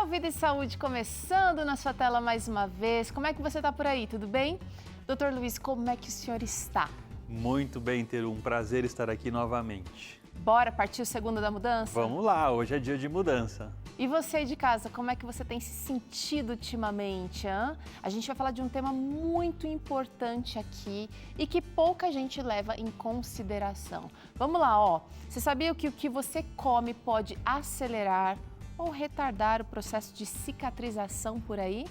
Vida e Saúde começando na sua tela mais uma vez. Como é que você está por aí? Tudo bem? Doutor Luiz, como é que o senhor está? Muito bem, Teru. Um prazer estar aqui novamente. Bora partir o segundo da mudança? Vamos lá, hoje é dia de mudança. E você de casa, como é que você tem se sentido ultimamente? Hein? A gente vai falar de um tema muito importante aqui e que pouca gente leva em consideração. Vamos lá, ó. Você sabia que o que você come pode acelerar ou retardar o processo de cicatrização por aí?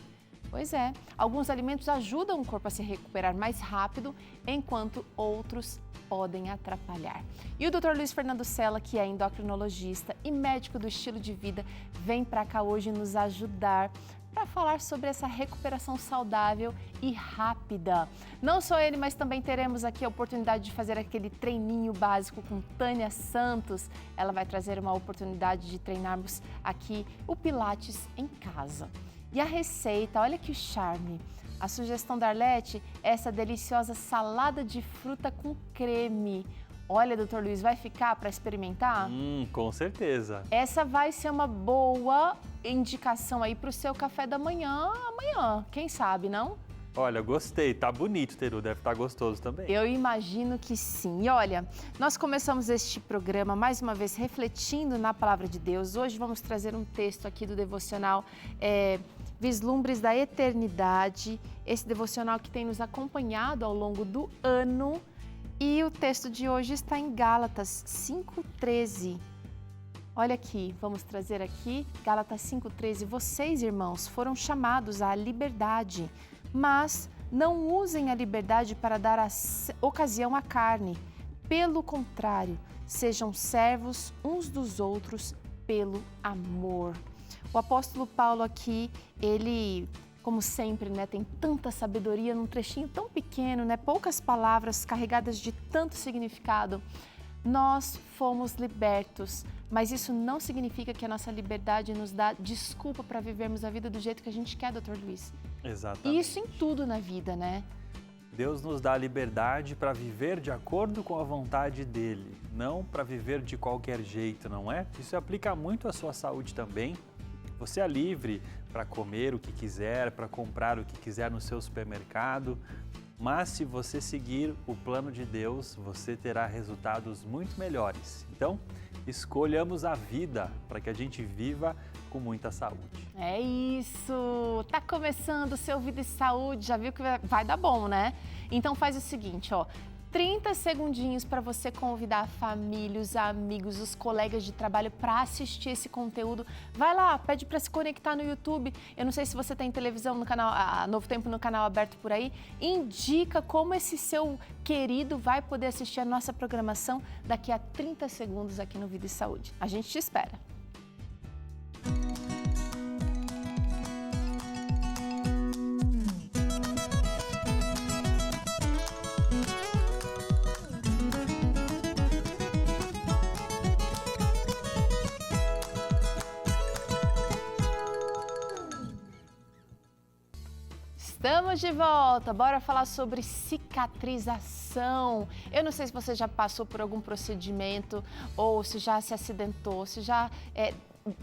Pois é, alguns alimentos ajudam o corpo a se recuperar mais rápido, enquanto outros podem atrapalhar. E o Dr. Luiz Fernando Sela, que é endocrinologista e médico do estilo de vida, vem para cá hoje nos ajudar para falar sobre essa recuperação saudável e rápida. Não só ele, mas também teremos aqui a oportunidade de fazer aquele treininho básico com Tânia Santos. Ela vai trazer uma oportunidade de treinarmos aqui o Pilates em casa. E a receita, olha que charme. A sugestão da Arlete é essa deliciosa salada de fruta com creme. Olha, doutor Luiz, vai ficar para experimentar? Com certeza. Essa vai ser uma boa indicação aí para o seu café da manhã, amanhã, quem sabe, não? Olha, gostei, tá bonito, Teru, deve estar gostoso também. Eu imagino que sim. E olha, nós começamos este programa mais uma vez refletindo na Palavra de Deus. Hoje vamos trazer um texto aqui do devocional Vislumbres da Eternidade, esse devocional que tem nos acompanhado ao longo do ano. E o texto de hoje está em Gálatas 5:13. Olha aqui, vamos trazer aqui Gálatas 5:13. Vocês, irmãos, foram chamados à liberdade, mas não usem a liberdade para dar ocasião à carne. Pelo contrário, sejam servos uns dos outros pelo amor. O apóstolo Paulo aqui, ele, como sempre, né, tem tanta sabedoria num trechinho tão pequeno, né, poucas palavras carregadas de tanto significado. Nós fomos libertos, mas isso não significa que a nossa liberdade nos dá desculpa para vivermos a vida do jeito que a gente quer, doutor Luiz. Exatamente. E isso em tudo na vida, né? Deus nos dá a liberdade para viver de acordo com a vontade dele, não para viver de qualquer jeito, não é? Isso aplica muito à sua saúde também. Você é livre para comer o que quiser, para comprar o que quiser no seu supermercado, mas se você seguir o plano de Deus, você terá resultados muito melhores. Então, escolhamos a vida para que a gente viva com muita saúde. É isso! Tá começando o seu Vida e Saúde, já viu que vai dar bom, né? Então faz o seguinte, ó. 30 segundinhos para você convidar a família, os amigos, os colegas de trabalho para assistir esse conteúdo. Vai lá, pede para se conectar no YouTube. Eu não sei se você tem televisão no canal, a Novo Tempo no canal aberto por aí. Indica como esse seu querido vai poder assistir a nossa programação daqui a 30 segundos aqui no Vida e Saúde. A gente te espera. Estamos de volta, bora falar sobre cicatrização. Eu não sei se você já passou por algum procedimento ou se já se acidentou, se já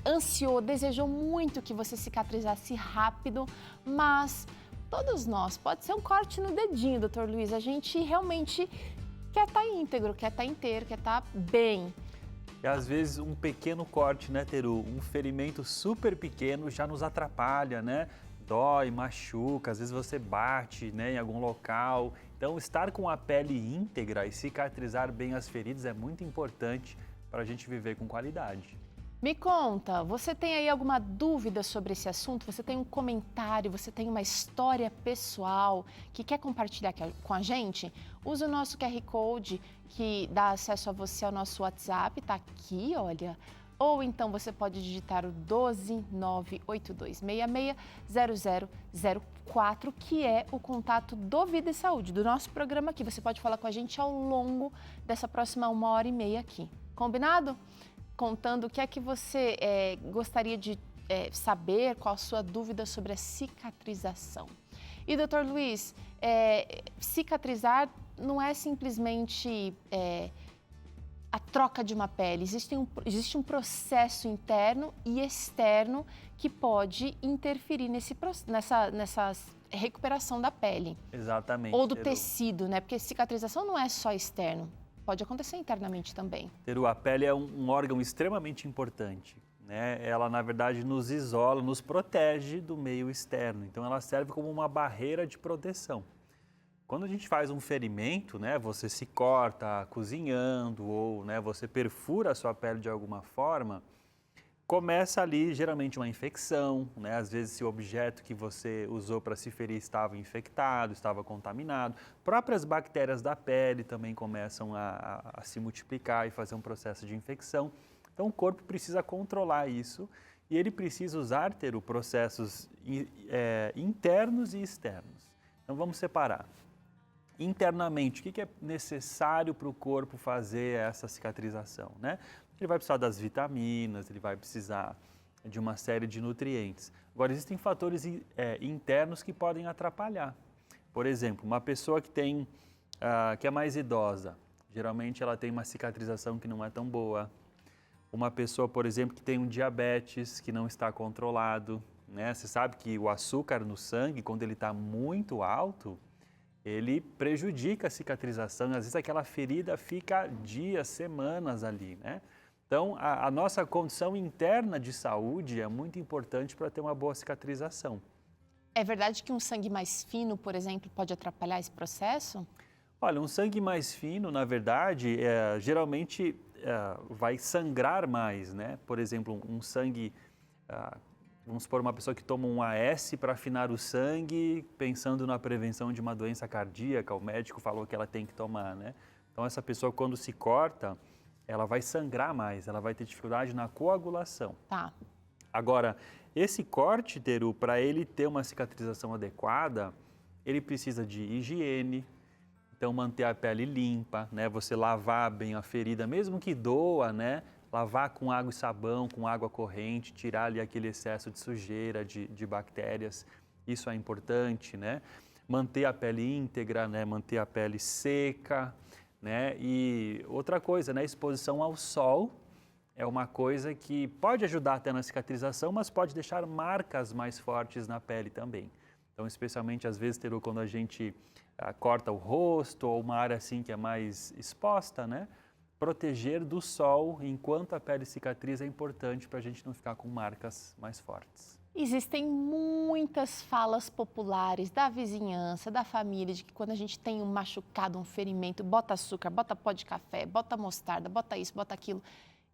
ansiou, desejou muito que você cicatrizasse rápido, mas todos nós, pode ser um corte no dedinho, doutor Luiz, a gente realmente quer estar íntegro, quer estar inteiro, quer estar bem. E às vezes um pequeno corte, né, Teru? Um ferimento super pequeno já nos atrapalha, né? Dói, machuca, às vezes você bate, né, em algum local. Então, estar com a pele íntegra e cicatrizar bem as feridas é muito importante para a gente viver com qualidade. Me conta, você tem aí alguma dúvida sobre esse assunto? Você tem um comentário, você tem uma história pessoal que quer compartilhar com a gente? Use o nosso QR Code que dá acesso a você ao nosso WhatsApp, tá aqui, olha. Ou então você pode digitar o 12982660004, que é o contato do Vida e Saúde, do nosso programa aqui. Você pode falar com a gente ao longo dessa próxima 1h30 aqui. Combinado? Contando o que é que você gostaria de saber, qual a sua dúvida sobre a cicatrização. E, doutor Luiz, cicatrizar não é simplesmente a troca de uma pele. Existe um processo interno e externo que pode interferir nessa recuperação da pele. Exatamente. Ou do tecido, né? Porque cicatrização não é só externo, pode acontecer internamente também. Teru, a pele é um órgão extremamente importante, né? Ela, na verdade, nos isola, nos protege do meio externo. Então, ela serve como uma barreira de proteção. Quando a gente faz um ferimento, né, você se corta cozinhando ou, né, você perfura a sua pele de alguma forma, começa ali geralmente uma infecção, né? Às vezes se o objeto que você usou para se ferir estava infectado, estava contaminado. Próprias bactérias da pele também começam a se multiplicar e fazer um processo de infecção. Então o corpo precisa controlar isso e ele precisa usar, Teru, processos internos e externos. Então vamos separar. Internamente, o que é necessário para o corpo fazer essa cicatrização, né? Ele vai precisar das vitaminas, ele vai precisar de uma série de nutrientes. Agora, existem fatores internos que podem atrapalhar. Por exemplo, uma pessoa que é mais idosa, geralmente ela tem uma cicatrização que não é tão boa. Uma pessoa, por exemplo, que tem um diabetes que não está controlado, né? Você sabe que o açúcar no sangue, quando ele está muito alto, ele prejudica a cicatrização, às vezes aquela ferida fica dias, semanas ali, né? Então, a nossa condição interna de saúde é muito importante para ter uma boa cicatrização. É verdade que um sangue mais fino, por exemplo, pode atrapalhar esse processo? Olha, um sangue mais fino, na verdade, geralmente vai sangrar mais, né? Por exemplo, um sangue... Vamos supor uma pessoa que toma um AS para afinar o sangue, pensando na prevenção de uma doença cardíaca, o médico falou que ela tem que tomar, né? Então, essa pessoa, quando se corta, ela vai sangrar mais, ela vai ter dificuldade na coagulação. Tá. Agora, esse corte, Teru, para ele ter uma cicatrização adequada, ele precisa de higiene, então manter a pele limpa, né? Você lavar bem a ferida, mesmo que doa, né? Lavar com água e sabão, com água corrente, tirar ali aquele excesso de sujeira, de bactérias, isso é importante, né? Manter a pele íntegra, né? Manter a pele seca, né? E outra coisa, né? Exposição ao sol é uma coisa que pode ajudar até na cicatrização, mas pode deixar marcas mais fortes na pele também. Então, especialmente às vezes, Teru, quando a gente corta o rosto ou uma área assim que é mais exposta, né? Proteger do sol enquanto a pele cicatriza é importante para a gente não ficar com marcas mais fortes. Existem muitas falas populares da vizinhança, da família, de que quando a gente tem um machucado, um ferimento, bota açúcar, bota pó de café, bota mostarda, bota isso, bota aquilo.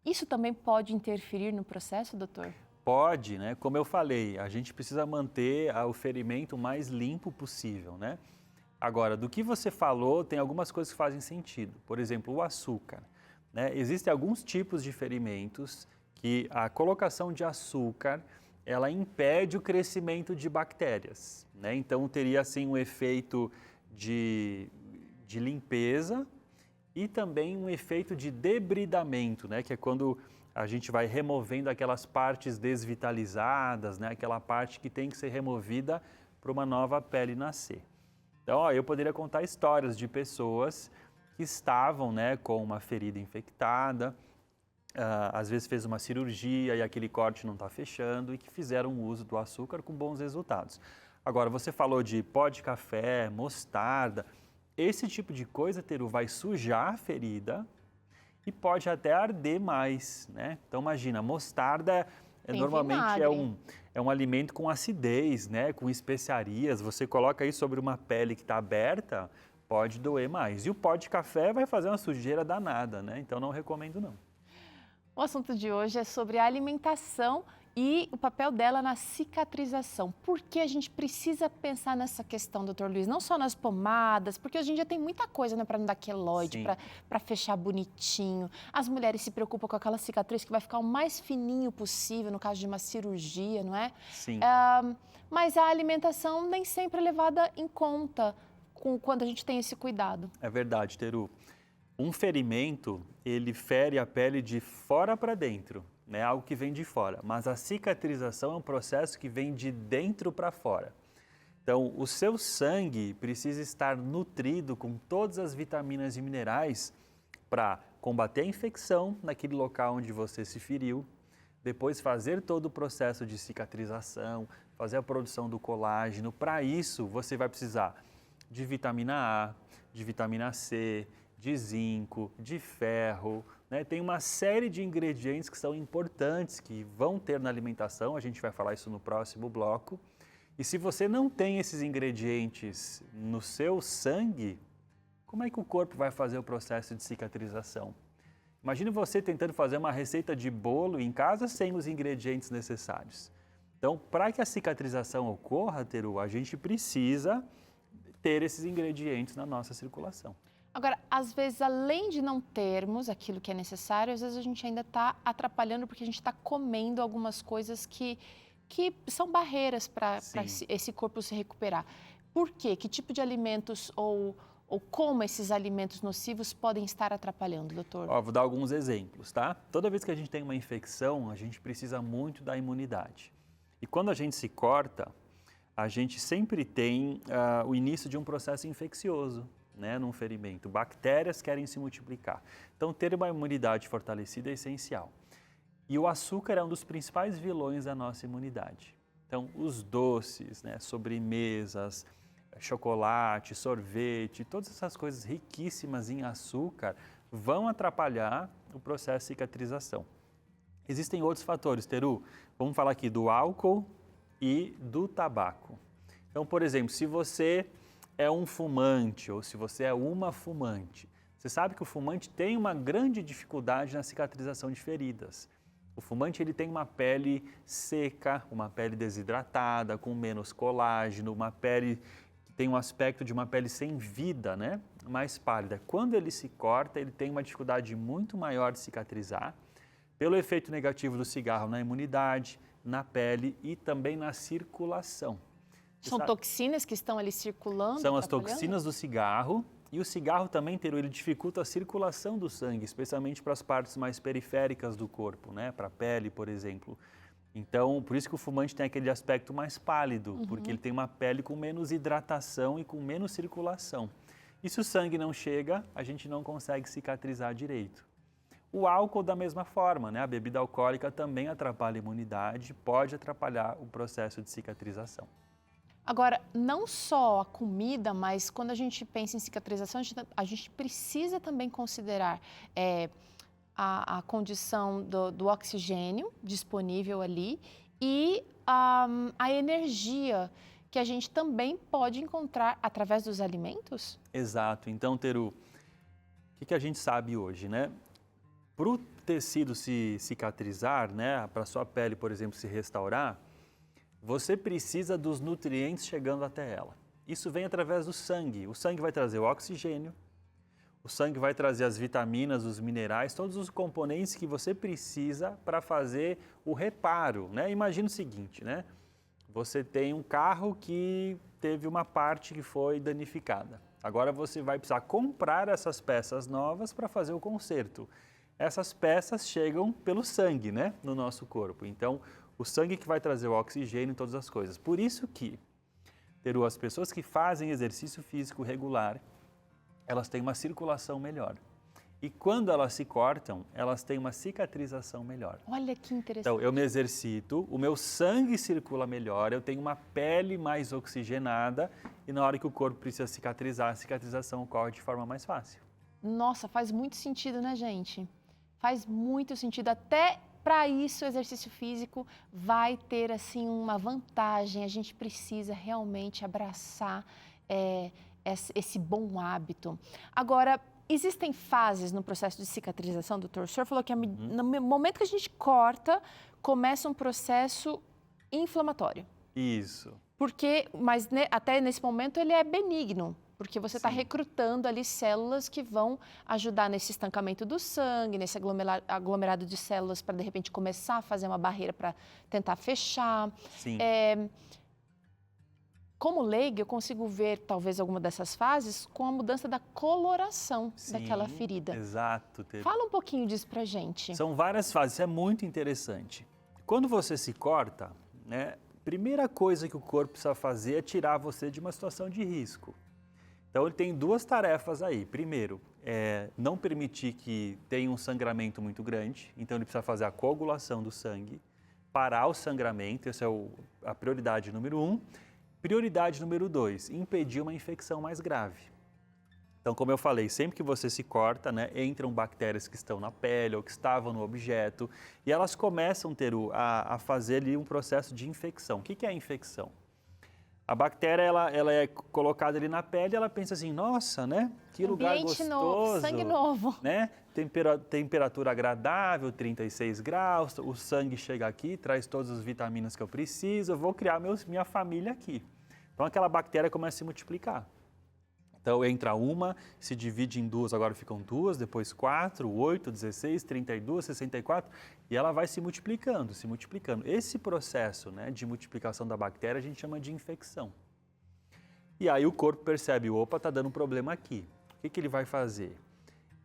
Isso também pode interferir no processo, doutor? Pode, né? Como eu falei, a gente precisa manter o ferimento o mais limpo possível, né? Agora, do que você falou, tem algumas coisas que fazem sentido. Por exemplo, o açúcar. Né? Existem alguns tipos de ferimentos que a colocação de açúcar, ela impede o crescimento de bactérias, né? Então, teria assim um efeito de limpeza e também um efeito de debridamento, né? Que é quando a gente vai removendo aquelas partes desvitalizadas, né? Aquela parte que tem que ser removida para uma nova pele nascer. Então, eu poderia contar histórias de pessoas que estavam, né, com uma ferida infectada, às vezes fez uma cirurgia e aquele corte não está fechando e que fizeram uso do açúcar com bons resultados. Agora, você falou de pó de café, mostarda, esse tipo de coisa, Teru, vai sujar a ferida e pode até arder mais, né? Então, imagina, mostarda normalmente é um alimento com acidez, né, com especiarias, você coloca isso sobre uma pele que está aberta, pode doer mais. E o pó de café vai fazer uma sujeira danada, né? Então não recomendo não. O assunto de hoje é sobre a alimentação e o papel dela na cicatrização. Por que a gente precisa pensar nessa questão, doutor Luiz? Não só nas pomadas, porque hoje em dia tem muita coisa, né, para não dar queloide, para fechar bonitinho. As mulheres se preocupam com aquela cicatriz que vai ficar o mais fininho possível, no caso de uma cirurgia, não é? Sim. Mas a alimentação nem sempre é levada em conta quando a gente tem esse cuidado. É verdade, Teru. Um ferimento, ele fere a pele de fora para dentro, né? Algo que vem de fora. Mas a cicatrização é um processo que vem de dentro para fora. Então, o seu sangue precisa estar nutrido com todas as vitaminas e minerais para combater a infecção naquele local onde você se feriu, depois fazer todo o processo de cicatrização, fazer a produção do colágeno. Para isso, você vai precisar de vitamina A, de vitamina C, de zinco, de ferro, né? Tem uma série de ingredientes que são importantes, que vão ter na alimentação, a gente vai falar isso no próximo bloco. E se você não tem esses ingredientes no seu sangue, como é que o corpo vai fazer o processo de cicatrização? Imagine você tentando fazer uma receita de bolo em casa sem os ingredientes necessários. Então, para que a cicatrização ocorra, Teru, a gente precisa ter esses ingredientes na nossa circulação. Agora, às vezes, além de não termos aquilo que é necessário, às vezes a gente ainda está atrapalhando porque a gente está comendo algumas coisas que são barreiras para esse corpo se recuperar. Por quê? Que tipo de alimentos ou como esses alimentos nocivos podem estar atrapalhando, doutor? Ó, vou dar alguns exemplos, tá? Toda vez que a gente tem uma infecção, a gente precisa muito da imunidade. E quando a gente se corta, a gente sempre tem o início de um processo infeccioso, né, num ferimento. Bactérias querem se multiplicar. Então, ter uma imunidade fortalecida é essencial. E o açúcar é um dos principais vilões da nossa imunidade. Então, os doces, né, sobremesas, chocolate, sorvete, todas essas coisas riquíssimas em açúcar vão atrapalhar o processo de cicatrização. Existem outros fatores, Teru. Vamos falar aqui do álcool e do tabaco. Então, por exemplo, se você é um fumante ou se você é uma fumante, você sabe que o fumante tem uma grande dificuldade na cicatrização de feridas. O fumante ele tem uma pele seca, uma pele desidratada, com menos colágeno, uma pele que tem um aspecto de uma pele sem vida, né? Mais pálida. Quando ele se corta, ele tem uma dificuldade muito maior de cicatrizar, pelo efeito negativo do cigarro na imunidade, na pele e também na circulação. São toxinas que estão ali circulando? São as toxinas do cigarro. E o cigarro também, Teru, ele dificulta a circulação do sangue, especialmente para as partes mais periféricas do corpo, né? Para a pele, por exemplo. Então, por isso que o fumante tem aquele aspecto mais pálido, porque ele tem uma pele com menos hidratação e com menos circulação. E se o sangue não chega, a gente não consegue cicatrizar direito. O álcool da mesma forma, né? A bebida alcoólica também atrapalha a imunidade, pode atrapalhar o processo de cicatrização. Agora, não só a comida, mas quando a gente pensa em cicatrização, a gente precisa também considerar a condição do oxigênio disponível ali e a energia que a gente também pode encontrar através dos alimentos? Exato. Então, Teru, o que a gente sabe hoje, né? Para o tecido se cicatrizar, né? Para a sua pele, por exemplo, se restaurar, você precisa dos nutrientes chegando até ela. Isso vem através do sangue. O sangue vai trazer o oxigênio, o sangue vai trazer as vitaminas, os minerais, todos os componentes que você precisa para fazer o reparo, né? Imagina o seguinte, né? Você tem um carro que teve uma parte que foi danificada. Agora você vai precisar comprar essas peças novas para fazer o conserto. Essas peças chegam pelo sangue, né? No nosso corpo. Então, o sangue que vai trazer o oxigênio e todas as coisas. Por isso que, Teru, as pessoas que fazem exercício físico regular, elas têm uma circulação melhor. E quando elas se cortam, elas têm uma cicatrização melhor. Olha que interessante. Então, eu me exercito, o meu sangue circula melhor, eu tenho uma pele mais oxigenada e na hora que o corpo precisa cicatrizar, a cicatrização ocorre de forma mais fácil. Nossa, faz muito sentido, né, gente? Faz muito sentido. Até para isso, o exercício físico vai ter, assim, uma vantagem. A gente precisa realmente abraçar esse bom hábito. Agora, existem fases no processo de cicatrização, doutor? O senhor falou que no momento que a gente corta, começa um processo inflamatório. Isso. Mas até nesse momento ele é benigno. Porque você está recrutando ali células que vão ajudar nesse estancamento do sangue, nesse aglomerado de células para, de repente, começar a fazer uma barreira para tentar fechar. Sim. Como leiga, eu consigo ver, talvez, alguma dessas fases com a mudança da coloração daquela ferida. Exato. Fala um pouquinho disso para a gente. São várias fases, isso é muito interessante. Quando você se corta, né, a primeira coisa que o corpo precisa fazer é tirar você de uma situação de risco. Então, ele tem duas tarefas aí. Primeiro, não permitir que tenha um sangramento muito grande. Então, ele precisa fazer a coagulação do sangue, parar o sangramento, essa é a prioridade número 1. Prioridade número 2, impedir uma infecção mais grave. Então, como eu falei, sempre que você se corta, né, entram bactérias que estão na pele ou que estavam no objeto e elas começam, Teru, a fazer ali um processo de infecção. O que é a infecção? A bactéria, ela é colocada ali na pele e ela pensa assim, nossa, né? Que lugar Ambiente gostoso. novo, sangue novo. Né? Temperatura agradável, 36 graus, o sangue chega aqui, traz todas as vitaminas que eu preciso, eu vou criar minha família aqui. Então, aquela bactéria começa a se multiplicar. Então, entra uma, se divide em duas, agora ficam duas, depois 4, 8, 16, 32, 64, e ela vai se multiplicando, se multiplicando. Esse processo, né, de multiplicação da bactéria a gente chama de infecção. E aí o corpo percebe, opa, está dando um problema aqui. O que ele vai fazer?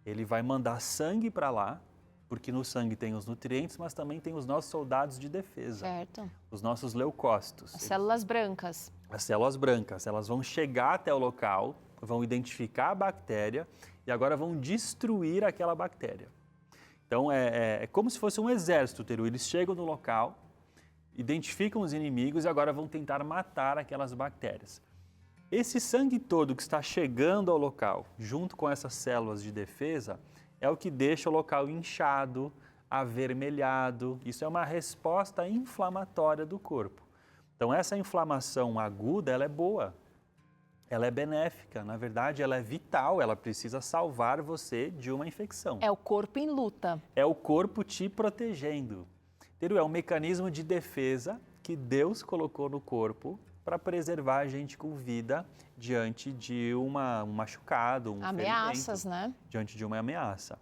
Ele vai mandar sangue para lá, porque no sangue tem os nutrientes, mas também tem os nossos soldados de defesa. Certo. Os nossos leucócitos. As células brancas. As células brancas, elas vão chegar até o local, vão identificar a bactéria e agora vão destruir aquela bactéria. Então, é como se fosse um exército, Teru. Eles chegam no local, identificam os inimigos e agora vão tentar matar aquelas bactérias. Esse sangue todo que está chegando ao local, junto com essas células de defesa, é o que deixa o local inchado, avermelhado. Isso é uma resposta inflamatória do corpo. Então, essa inflamação aguda, ela é boa. Ela é benéfica, na verdade, ela é vital, ela precisa salvar você de uma infecção. É o corpo em luta. É o corpo te protegendo. Teru, é um mecanismo de defesa que Deus colocou no corpo para preservar a gente com vida diante de um machucado, um ameaças, ferimento, né? diante de uma ameaça.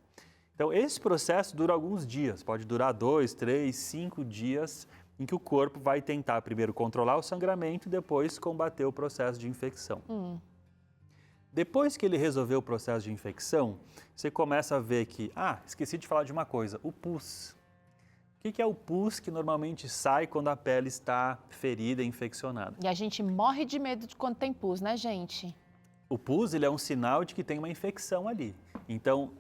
Então, esse processo dura alguns dias, pode durar 2, 3, 5 dias, em que o corpo vai tentar primeiro controlar o sangramento e depois combater o processo de infecção. Depois que ele resolveu o processo de infecção, você começa a ver que, esqueci de falar de uma coisa, o pus. O que é o pus que normalmente sai quando a pele está ferida e infeccionada? E a gente morre de medo de quando tem pus, né, gente? O pus, ele é um sinal de que tem uma infecção ali. Então,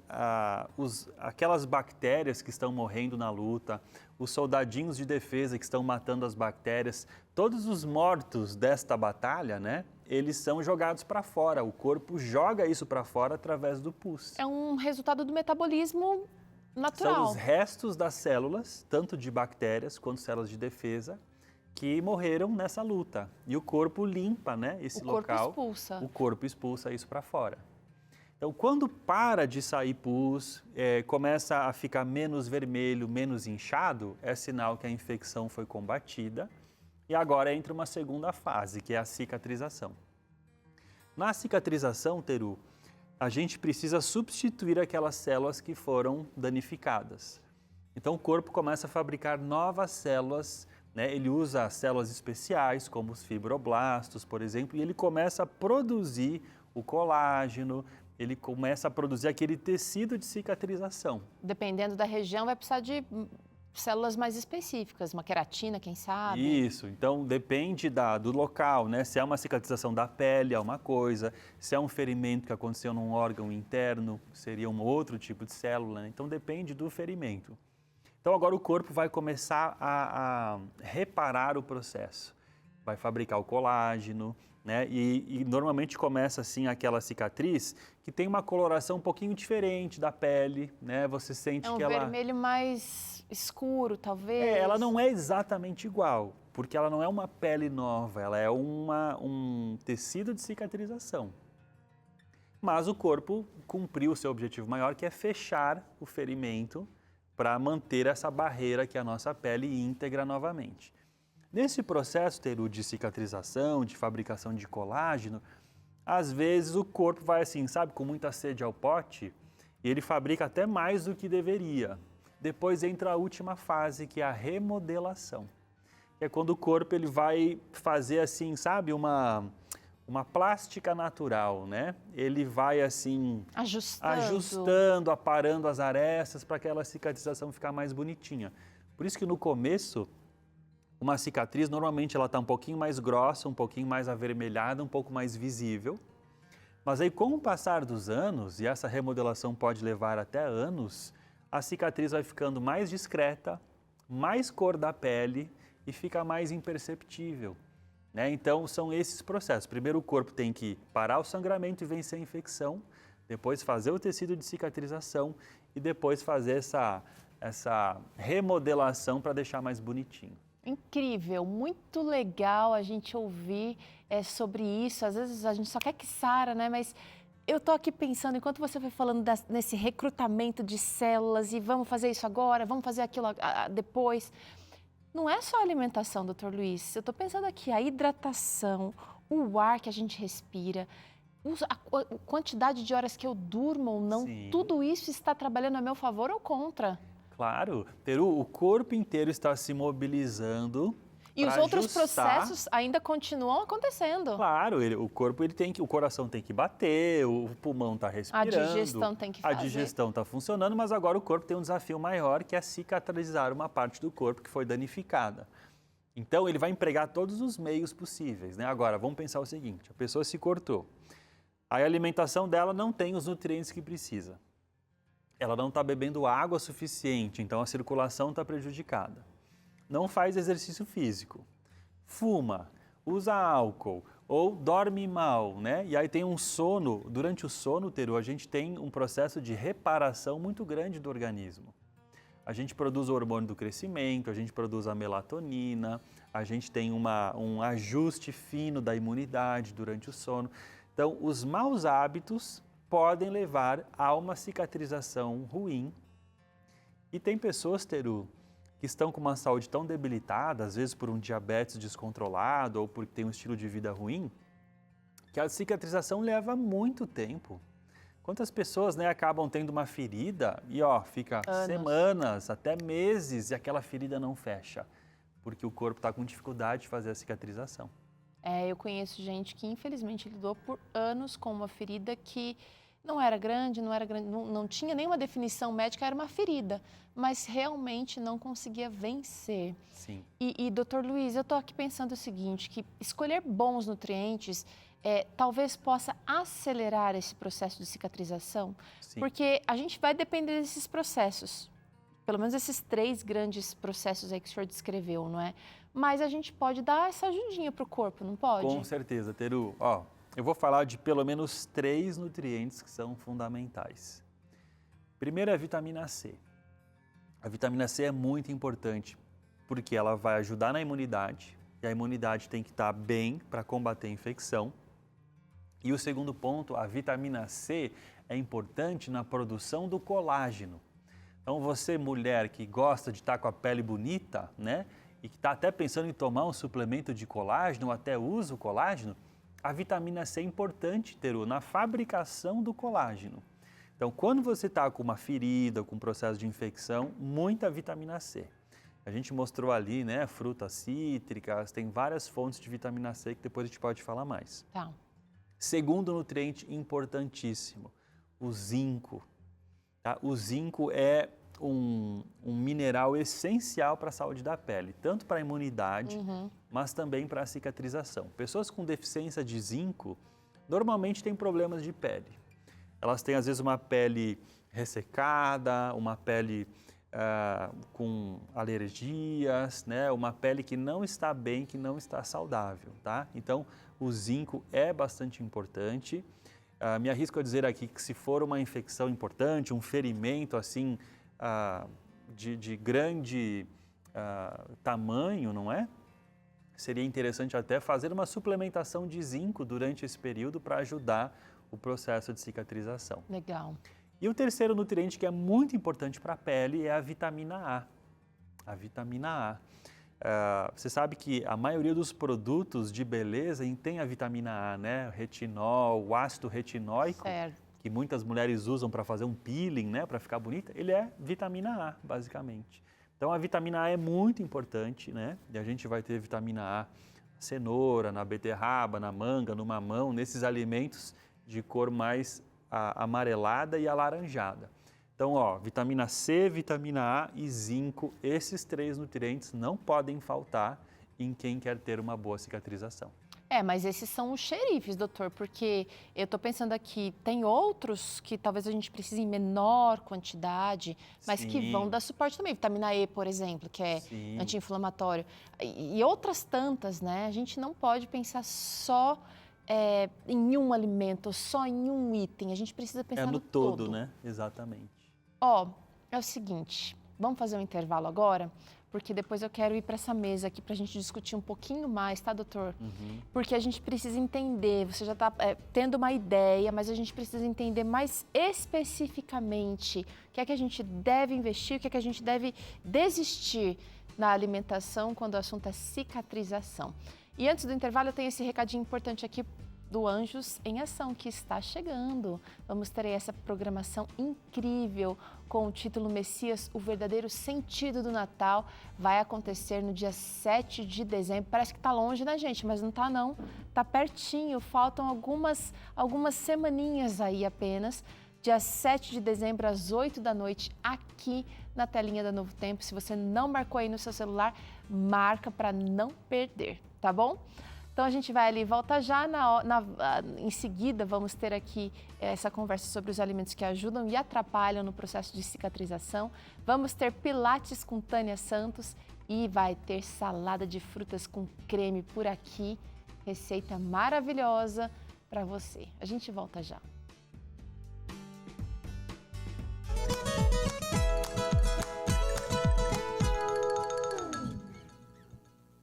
aquelas bactérias que estão morrendo na luta, os soldadinhos de defesa que estão matando as bactérias, todos os mortos desta batalha, né, eles são jogados para fora. O corpo joga isso para fora através do pus. É um resultado do metabolismo natural. São os restos das células, tanto de bactérias quanto células de defesa, que morreram nessa luta. E o corpo limpa, né, esse local. O corpo expulsa. O corpo expulsa isso para fora. Então, quando para de sair pus, começa a ficar menos vermelho, menos inchado, é sinal que a infecção foi combatida. E agora entra uma segunda fase, que é a cicatrização. Na cicatrização, Teru, a gente precisa substituir aquelas células que foram danificadas. Então, o corpo começa a fabricar novas células, né? Ele usa células especiais, como os fibroblastos, por exemplo, e ele começa a produzir o colágeno, ele começa a produzir aquele tecido de cicatrização. Dependendo da região, vai precisar de células mais específicas, uma queratina, quem sabe? Isso, então depende do local, né? Se é uma cicatrização da pele, é uma coisa. Se é um ferimento que aconteceu num órgão interno, seria um outro tipo de célula, né? Então depende do ferimento. Então agora o corpo vai começar a reparar o processo. Vai fabricar o colágeno, né? E normalmente começa assim aquela cicatriz que tem uma coloração um pouquinho diferente da pele, né? Você sente que ela... É um vermelho mais escuro, talvez? Ela não é exatamente igual, porque ela não é uma pele nova, ela é um tecido de cicatrização. Mas o corpo cumpriu o seu objetivo maior, que é fechar o ferimento para manter essa barreira que é a nossa pele íntegra novamente. Nesse processo, Teru, de cicatrização, de fabricação de colágeno, às vezes o corpo vai assim, sabe, com muita sede ao pote, e ele fabrica até mais do que deveria. Depois entra a última fase, que é a remodelação. Que é quando o corpo ele vai fazer assim, sabe, uma plástica natural, né? Ele vai assim... Ajustando, aparando as arestas para aquela cicatrização ficar mais bonitinha. Por isso que no começo... Uma cicatriz, normalmente ela está um pouquinho mais grossa, um pouquinho mais avermelhada, um pouco mais visível. Mas aí, com o passar dos anos, e essa remodelação pode levar até anos, a cicatriz vai ficando mais discreta, mais cor da pele e fica mais imperceptível, né? Então, são esses processos. Primeiro, o corpo tem que parar o sangramento e vencer a infecção, depois fazer o tecido de cicatrização e depois fazer essa remodelação para deixar mais bonitinho. Incrível, muito legal a gente ouvir sobre isso. Às vezes a gente só quer que sara, né? Mas eu tô aqui pensando, enquanto você foi falando nesse recrutamento de células e vamos fazer isso agora, vamos fazer aquilo depois. Não é só a alimentação, doutor Luiz. Eu tô pensando aqui, a hidratação, o ar que a gente respira, a quantidade de horas que eu durmo ou não, Sim. tudo isso está trabalhando a meu favor ou contra? Claro, Peru, o corpo inteiro está se mobilizando. E os outros processos ainda continuam acontecendo. Claro, o coração tem que bater, o pulmão está respirando. A digestão tem que fazer. A digestão está funcionando, mas agora o corpo tem um desafio maior, que é cicatrizar uma parte do corpo que foi danificada. Então, ele vai empregar todos os meios possíveis, né? Agora, vamos pensar o seguinte, a pessoa se cortou. Aí a alimentação dela não tem os nutrientes que precisa. Ela não está bebendo água suficiente, então a circulação está prejudicada. Não faz exercício físico, fuma, usa álcool ou dorme mal, né? E aí tem um sono, durante o sono, Teru, a gente tem um processo de reparação muito grande do organismo. A gente produz o hormônio do crescimento, a gente produz a melatonina, a gente tem um ajuste fino da imunidade durante o sono. Então, os maus hábitos podem levar a uma cicatrização ruim. E tem pessoas, Teru, que estão com uma saúde tão debilitada, às vezes por um diabetes descontrolado ou porque tem um estilo de vida ruim, que a cicatrização leva muito tempo. Quantas pessoas, né, acabam tendo uma ferida e fica semanas, até meses, e aquela ferida não fecha, porque o corpo está com dificuldade de fazer a cicatrização. Eu conheço gente que infelizmente lidou por anos com uma ferida que não era grande, não tinha nenhuma definição médica, era uma ferida, mas realmente não conseguia vencer. Sim. E doutor Luiz, eu estou aqui pensando o seguinte, que escolher bons nutrientes talvez possa acelerar esse processo de cicatrização, Sim. Porque a gente vai depender desses processos, pelo menos esses 3 grandes processos aí que o senhor descreveu, não é? Mas a gente pode dar essa ajudinha para o corpo, não pode? Com certeza, Teru. Eu vou falar de pelo menos 3 nutrientes que são fundamentais. Primeiro é a vitamina C. A vitamina C é muito importante porque ela vai ajudar na imunidade e a imunidade tem que estar bem para combater a infecção. E o segundo ponto, a vitamina C é importante na produção do colágeno. Então você, mulher que gosta de estar com a pele bonita, né? E que está até pensando em tomar um suplemento de colágeno, ou até usa o colágeno, a vitamina C é importante, Teru, na fabricação do colágeno. Então, quando você está com uma ferida, com um processo de infecção, muita vitamina C. A gente mostrou ali, né, frutas cítricas, tem várias fontes de vitamina C que depois a gente pode falar mais. Tá. Segundo nutriente importantíssimo, o zinco. Tá? O zinco é um mineral essencial para a saúde da pele, tanto para a imunidade, mas também para a cicatrização. Pessoas com deficiência de zinco normalmente têm problemas de pele. Elas têm, às vezes, uma pele ressecada, uma pele com alergias, né? Uma pele que não está bem, que não está saudável, tá? Então, o zinco é bastante importante. Me arrisco a dizer aqui que se for uma infecção importante, um ferimento assim de grande tamanho, não é? Seria interessante até fazer uma suplementação de zinco durante esse período para ajudar o processo de cicatrização. Legal. E o terceiro nutriente que é muito importante para a pele é a vitamina A. A vitamina A. Você sabe que a maioria dos produtos de beleza tem a vitamina A, né? O retinol, o ácido retinóico, que muitas mulheres usam para fazer um peeling, né? Para ficar bonita, ele é vitamina A, basicamente. Então, a vitamina A é muito importante, né? E a gente vai ter vitamina A na cenoura, na beterraba, na manga, no mamão, nesses alimentos de cor mais amarelada e alaranjada. Então, vitamina C, vitamina A e zinco, esses 3 nutrientes não podem faltar em quem quer ter uma boa cicatrização. Mas esses são os xerifes, doutor, porque eu estou pensando aqui, tem outros que talvez a gente precise em menor quantidade, mas que vão dar suporte também. Vitamina E, por exemplo, que é anti-inflamatório. E outras tantas, né? A gente não pode pensar só em um alimento, só em um item. A gente precisa pensar no todo, né? Exatamente. É o seguinte, vamos fazer um intervalo agora? Porque depois eu quero ir para essa mesa aqui para a gente discutir um pouquinho mais, tá, doutor? Porque a gente precisa entender, você já está tendo uma ideia, mas a gente precisa entender mais especificamente o que é que a gente deve investir, o que é que a gente deve desistir na alimentação quando o assunto é cicatrização. E antes do intervalo eu tenho esse recadinho importante aqui do Anjos em Ação, que está chegando. Vamos ter aí essa programação incrível com o título Messias, o verdadeiro sentido do Natal. Vai acontecer no dia 7 de dezembro. Parece que está longe, né, gente? Mas não está, não. Está pertinho, faltam algumas semaninhas aí apenas. Dia 7 de dezembro, às 8 da noite, aqui na telinha da Novo Tempo. Se você não marcou aí no seu celular, marca para não perder, tá bom? Então, a gente vai ali, volta já, em seguida vamos ter aqui essa conversa sobre os alimentos que ajudam e atrapalham no processo de cicatrização. Vamos ter pilates com Tânia Santos e vai ter salada de frutas com creme por aqui. Receita maravilhosa para você. A gente volta já.